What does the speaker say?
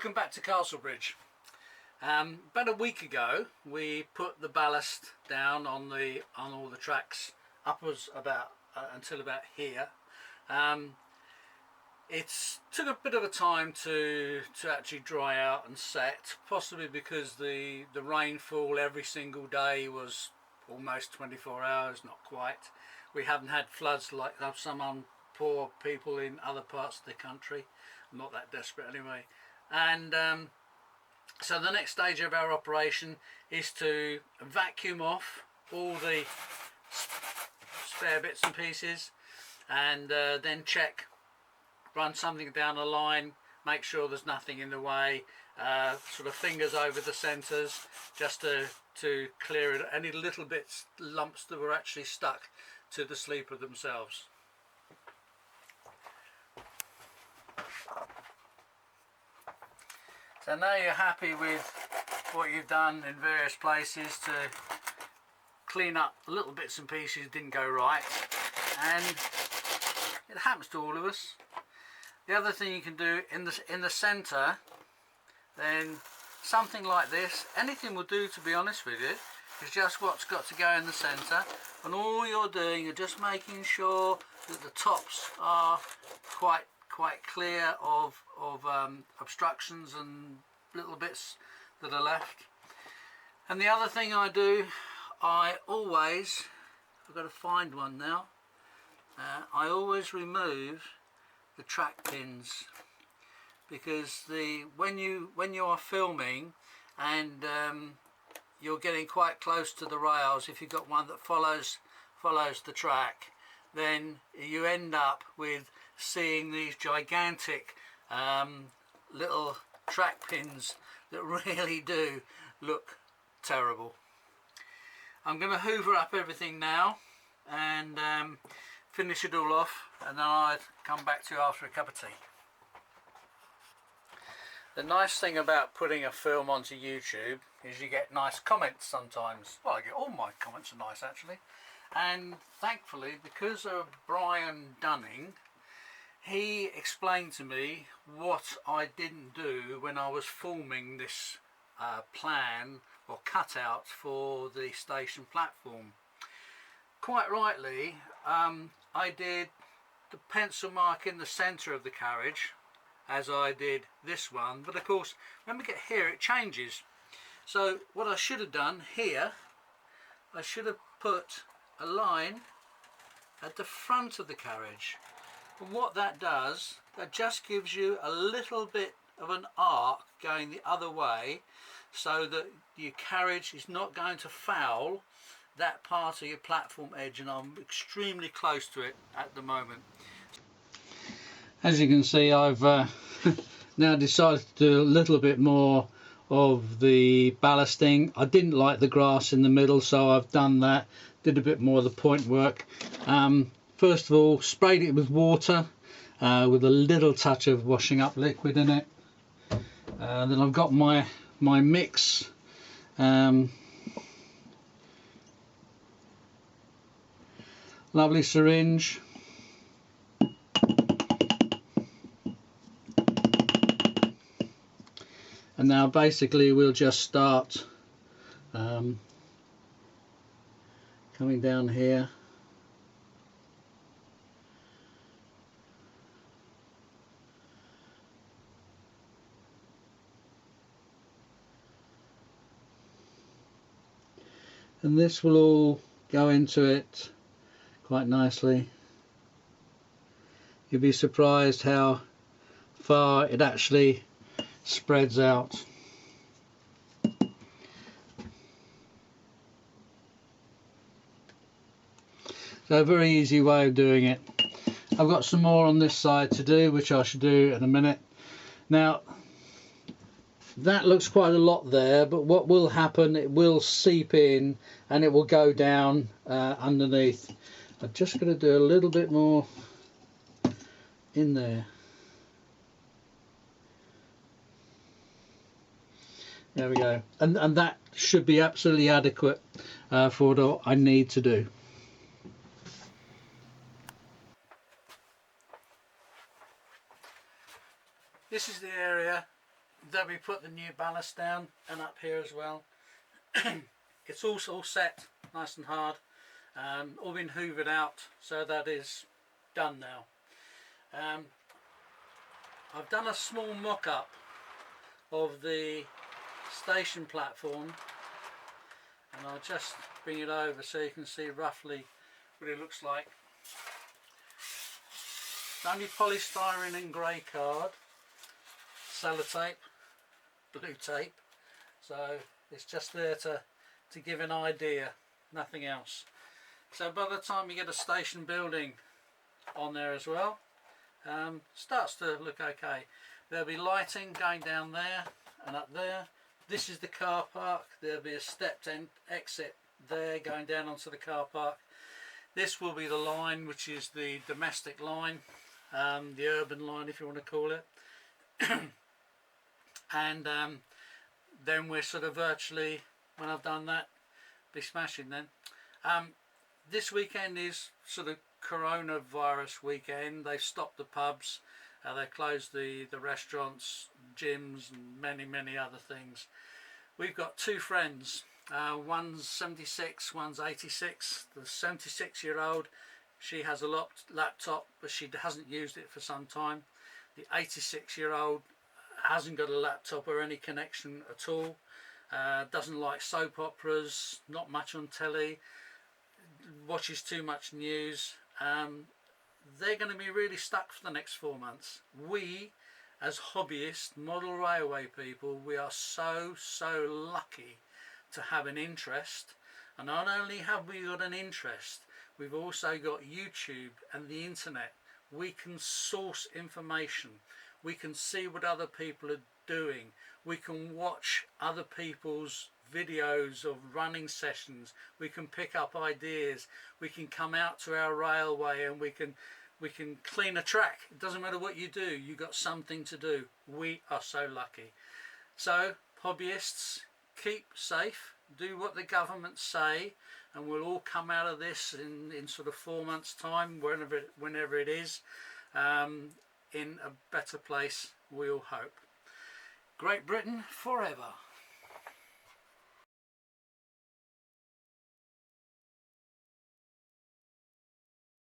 Welcome back to Castlebridge. About a week ago we put the ballast down on all the tracks upwards until about here. It's took a bit of a time to actually dry out and set, possibly because the rainfall every single day was almost 24 hours, not quite. We haven't had floods like some poor people in other parts of the country. I'm not that desperate anyway. And so the next stage of our operation is to vacuum off all the spare bits and pieces, and then check, run something down the line, make sure there's nothing in the way, sort of fingers over the centres just to clear it, any little bits, lumps that were actually stuck to the sleeper themselves. So now you're happy with what you've done in various places to clean up little bits and pieces that didn't go right, and it happens to all of us. The other thing you can do in the centre, then something like this, anything will do, to be honest with you, is just what's got to go in the centre, and all you're doing is just making sure that the tops are quite clear of obstructions and little bits that are left. And the other thing I do, I've got to find one now, I always remove the track pins, because when you are filming and you're getting quite close to the rails, if you've got one that follows the track, then you end up with seeing these gigantic little track pins that really do look terrible. I'm going to hoover up everything now and finish it all off, and then I'll come back to you after a cup of tea. The nice thing about putting a film onto YouTube is you get nice comments sometimes. Well, I get all my comments are nice actually, and thankfully, because of Brian Dunning, he explained to me what I didn't do when I was forming this plan or cutout for the station platform. Quite rightly, I did the pencil mark in the centre of the carriage, as I did this one, but of course when we get here it changes. So what I should have done here, I should have put a line at the front of the carriage. And what that does, that just gives you a little bit of an arc going the other way, so that your carriage is not going to foul that part of your platform edge, and I'm extremely close to it at the moment. As you can see, I've now decided to do a little bit more of the ballasting. I didn't like the grass in the middle, so I've done that, did a bit more of the point work. First of all, sprayed it with water with a little touch of washing up liquid in it. Then I've got my mix. Lovely syringe. And now basically we'll just start coming down here. And this will all go into it quite nicely. You'll be surprised how far it actually spreads out. So a very easy way of doing it. I've got some more on this side to do, which I should do in a minute. Now that looks quite a lot there, but what will happen, it will seep in and it will go down underneath. I'm just going to do a little bit more in there. There we go, and that should be absolutely adequate for what I need to do. This is the area that we put the new ballast down, and up here as well. It's all set nice and hard, all been hoovered out, so that is done now. I've done a small mock-up of the station platform, and I'll just bring it over so you can see roughly what it looks like. It's only polystyrene and grey card, sellotape, blue tape, so it's just there to give an idea, nothing else. So by the time you get a station building on there as well, starts to look okay. There'll be lighting going down there and up there. This is the car park. There'll be a stepped exit there going down onto the car park. This will be the line, which is the domestic line, the urban line if you want to call it. And then we're sort of virtually, when I've done that, be smashing then. This weekend is sort of coronavirus weekend. They've stopped the pubs, they've closed the restaurants, gyms, and many other things. We've got two friends, one's 76, one's 86. The 76-year-old, she has a laptop, but she hasn't used it for some time. The 86-year-old hasn't got a laptop or any connection at all, doesn't like soap operas, not much on telly, watches too much news. They're going to be really stuck for the next 4 months. We, as hobbyists, model railway people, we are so lucky to have an interest. And not only have we got an interest, we've also got YouTube and the internet. We can source information. We can see what other people are doing. We can watch other people's videos of running sessions. We can pick up ideas. We can come out to our railway and we can clean a track. It doesn't matter what you do, you got something to do. We are so lucky. So hobbyists, keep safe, do what the government say, and we'll all come out of this in sort of 4 months time, whenever it is, in a better place, we all hope. Great Britain forever.